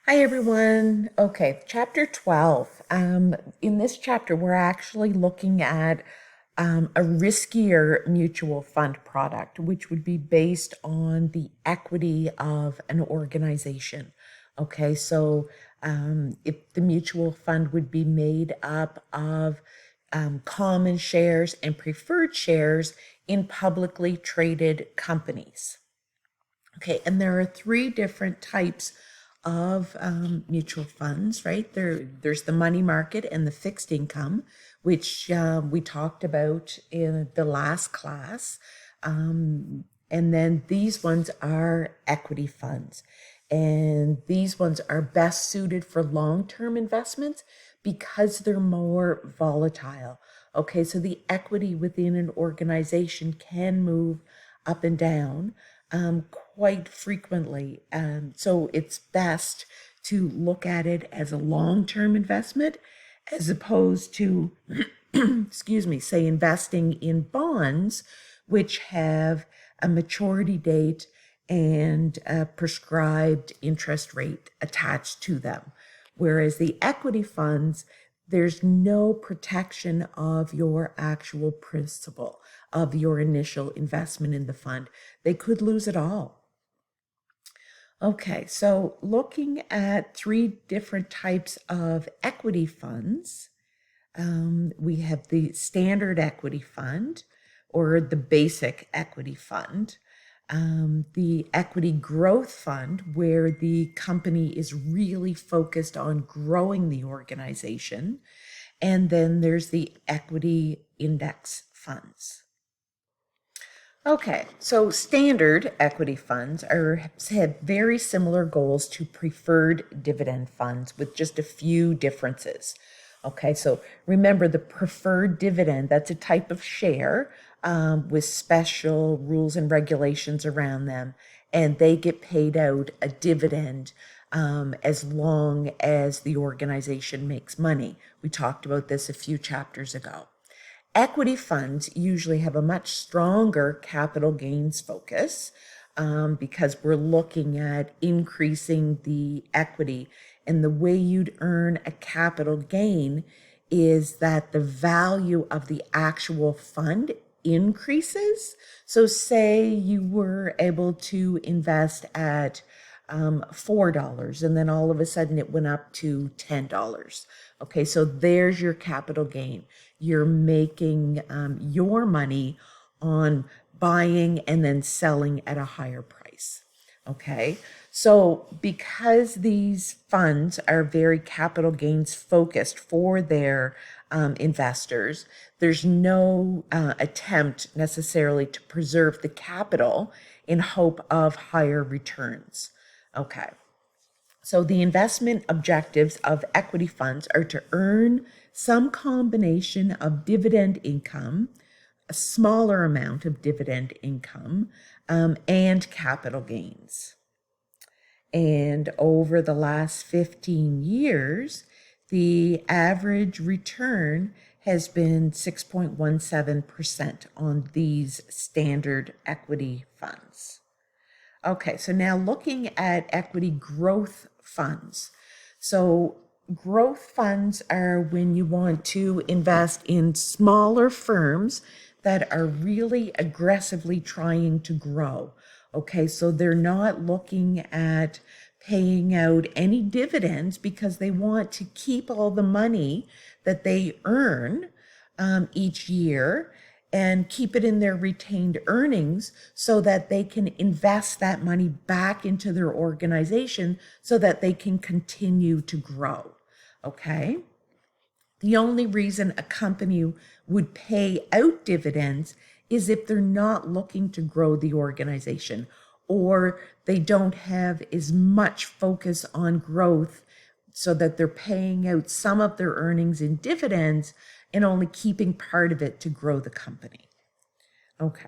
Hi everyone. Okay, chapter 12. In this chapter, we're actually looking at a riskier mutual fund product, which would be based on the equity of an organization. Okay, so if the mutual fund would be made up of common shares and preferred shares in publicly traded companies. Okay, and there are three different types of mutual funds, right? There's the money market and the fixed income, which we talked about in the last class. And then these ones are equity funds. And these ones are best suited for long-term investments because they're more volatile. Okay, so the equity within an organization can move up and down quite frequently. So it's best to look at it as a long-term investment as opposed to, excuse me, say investing in bonds, which have a maturity date and a prescribed interest rate attached to them. Whereas the equity funds, there's no protection of your actual principal of your initial investment in the fund. They could lose it all. Okay, so looking at three different types of equity funds, we have the standard equity fund or the basic equity fund, the equity growth fund, where the company is really focused on growing the organization. And then there's the equity index funds. Okay, so standard equity funds have very similar goals to preferred dividend funds with just a few differences. Okay, so remember the preferred dividend, that's a type of share with special rules and regulations around them, and they get paid out a dividend as long as the organization makes money. We talked about this a few chapters ago. Equity funds usually have a much stronger capital gains focus because we're looking at increasing the equity. And the way you'd earn a capital gain is that the value of the actual fund increases. So say you were able to invest at $4 and then all of a sudden it went up to $10. Okay, so there's your capital gain. You're making your money on buying and then selling at a higher price. Okay, so because these funds are very capital gains focused for their investors, there's no attempt necessarily to preserve the capital in hope of higher returns. Okay. So the investment objectives of equity funds are to earn some combination of dividend income, a smaller amount of dividend income, and capital gains. And over the last 15 years, the average return has been 6.17% on these standard equity funds. Okay, so now looking at equity growth funds. So growth funds are when you want to invest in smaller firms that are really aggressively trying to grow. Okay, so they're not looking at paying out any dividends because they want to keep all the money that they earn each year and keep it in their retained earnings so that they can invest that money back into their organization so that they can continue to grow. Okay? The only reason a company would pay out dividends is if they're not looking to grow the organization or they don't have as much focus on growth so that they're paying out some of their earnings in dividends and only keeping part of it to grow the company. Okay.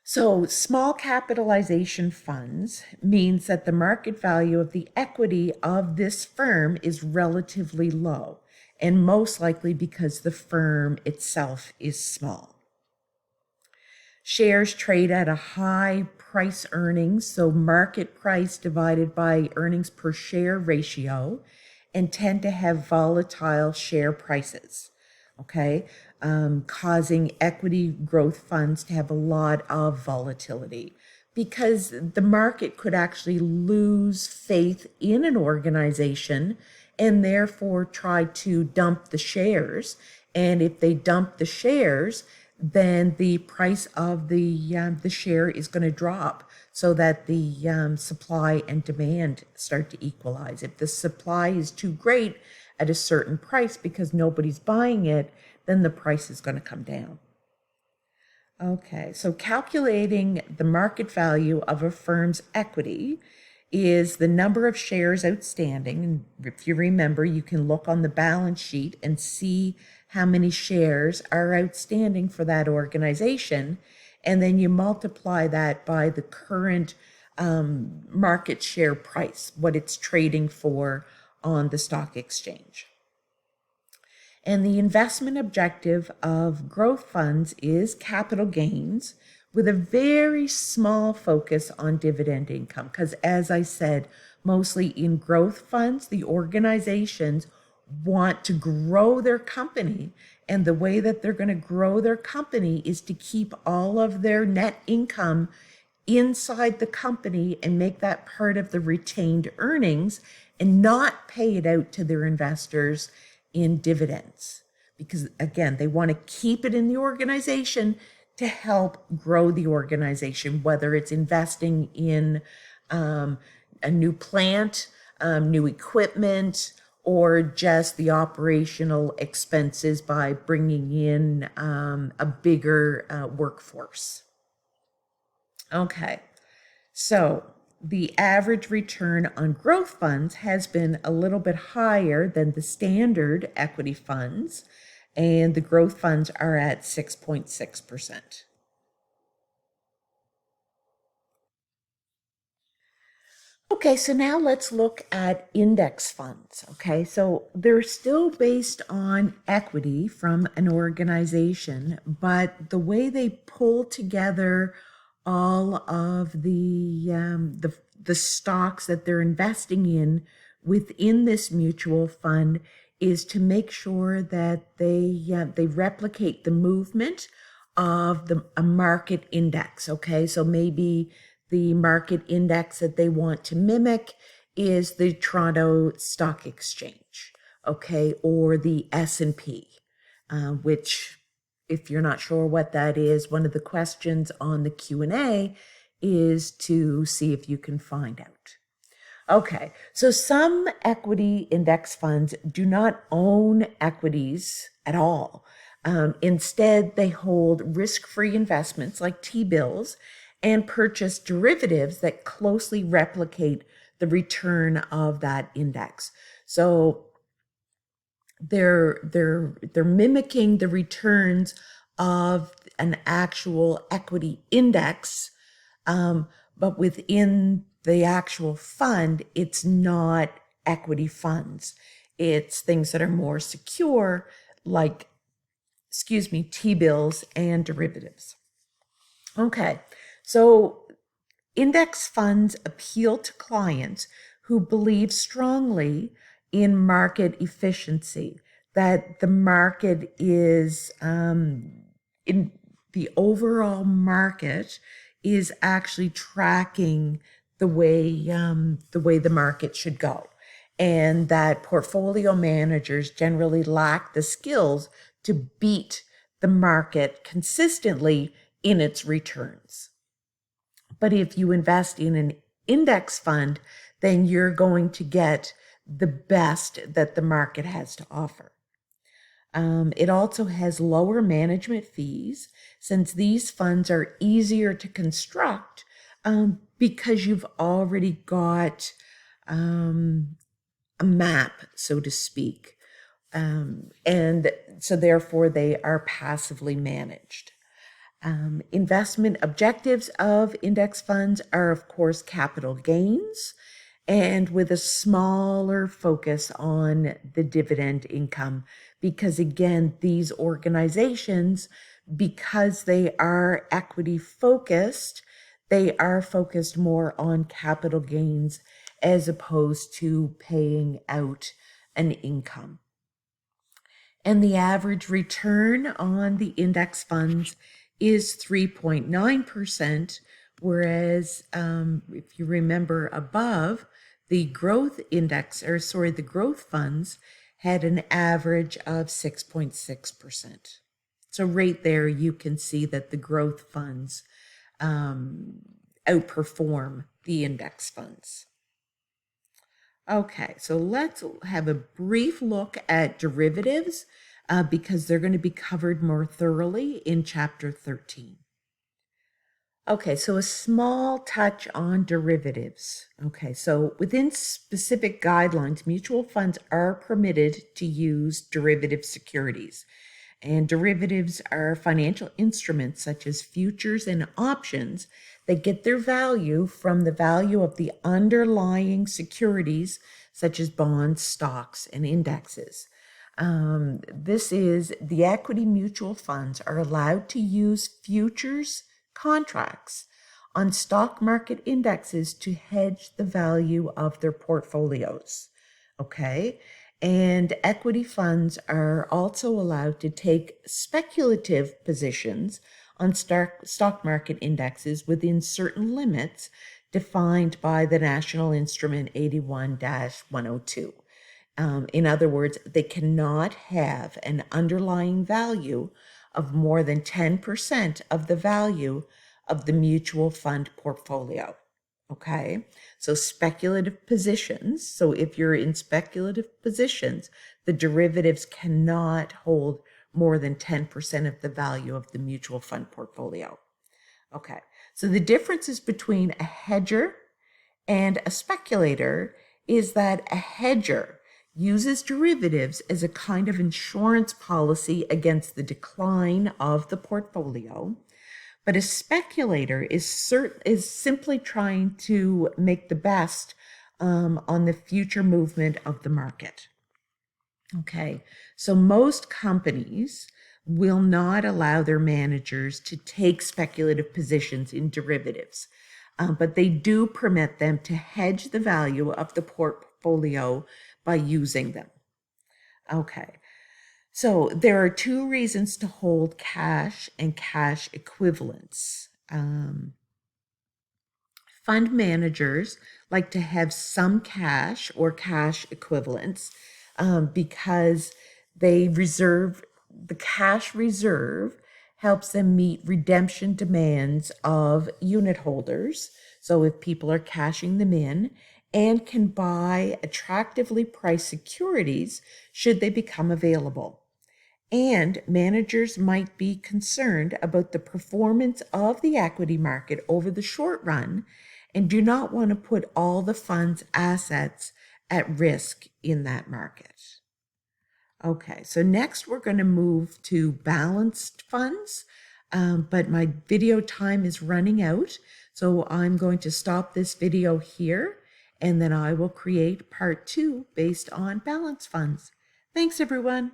So small capitalization funds means that the market value of the equity of this firm is relatively low, and most likely because the firm itself is small. Shares trade at a high price earnings, so market price divided by earnings per share ratio, and tend to have volatile share prices, okay, causing equity growth funds to have a lot of volatility because the market could actually lose faith in an organization and therefore try to dump the shares. And if they dump the shares, then the price of the share is going to drop so that the supply and demand start to equalize. If the supply is too great at a certain price because nobody's buying it, then the price is going to come down. Okay, so calculating the market value of a firm's equity is the number of shares outstanding. And if you remember, you can look on the balance sheet and see how many shares are outstanding for that organization. And then you multiply that by the current market share price, what it's trading for on the stock exchange. And the investment objective of growth funds is capital gains with a very small focus on dividend income. Because as I said, mostly in growth funds, the organizations want to grow their company. And the way that they're going to grow their company is to keep all of their net income inside the company and make that part of the retained earnings and not pay it out to their investors in dividends, because again, they want to keep it in the organization to help grow the organization, whether it's investing in a new plant, new equipment, or just the operational expenses by bringing in a bigger workforce. Okay, so the average return on growth funds has been a little bit higher than the standard equity funds, and the growth funds are at 6.6%. Okay, so now let's look at index funds. Okay, so they're still based on equity from an organization, but the way they pull together all of the stocks that they're investing in within this mutual fund is to make sure that they replicate the movement of a market index. Okay, so maybe the market index that they want to mimic is the Toronto Stock Exchange, okay, or the S&P, which, if you're not sure what that is, one of the questions on the Q&A is to see if you can find out. Okay, so some equity index funds do not own equities at all. Instead, they hold risk-free investments like T-bills and purchase derivatives that closely replicate the return of that index. So they're mimicking the returns of an actual equity index, but within the actual fund, it's not equity funds. It's things that are more secure, like, T-bills and derivatives. Okay, so index funds appeal to clients who believe strongly in market efficiency, that the market is, in the overall market is actually tracking the way the market should go, and that portfolio managers generally lack the skills to beat the market consistently in its returns. But if you invest in an index fund, then you're going to get the best that the market has to offer. It also has lower management fees, since these funds are easier to construct because you've already got a map, so to speak. And so therefore they are passively managed. Investment objectives of index funds are, of course, capital gains, and with a smaller focus on the dividend income, because again, these organizations because they are equity focused, they are focused more on capital gains as opposed to paying out an income. And the average return on the index funds is 3.9%, whereas if you remember above, the growth funds had an average of 6.6%. So right there, you can see that the growth funds outperform the index funds. Okay, so let's have a brief look at derivatives because they're going to be covered more thoroughly in Chapter 13. Okay, so a small touch on derivatives. Okay, so within specific guidelines, mutual funds are permitted to use derivative securities. And derivatives are financial instruments such as futures and options that get their value from the value of the underlying securities such as bonds, stocks, and indexes. The equity mutual funds are allowed to use futures contracts on stock market indexes to hedge the value of their portfolios. Okay. And equity funds are also allowed to take speculative positions on stock market indexes within certain limits defined by the National Instrument 81-102. In other words, they cannot have an underlying value of more than 10% of the value of the mutual fund portfolio. Okay, so speculative positions. So if you're in speculative positions, the derivatives cannot hold more than 10% of the value of the mutual fund portfolio. Okay, so the differences between a hedger and a speculator is that a hedger uses derivatives as a kind of insurance policy against the decline of the portfolio. But a speculator is simply trying to make the best on the future movement of the market. Okay, so most companies will not allow their managers to take speculative positions in derivatives, but they do permit them to hedge the value of the portfolio by using them. Okay. So there are two reasons to hold cash and cash equivalents. Fund managers like to have some cash or cash equivalents because the cash reserve helps them meet redemption demands of unit holders. So if people are cashing them in, and can buy attractively priced securities should they become available. And managers might be concerned about the performance of the equity market over the short run and do not want to put all the fund's assets at risk in that market. Okay, so next we're going to move to balanced funds, but my video time is running out, so I'm going to stop this video here, and then I will create part 2 based on balanced funds. Thanks, everyone.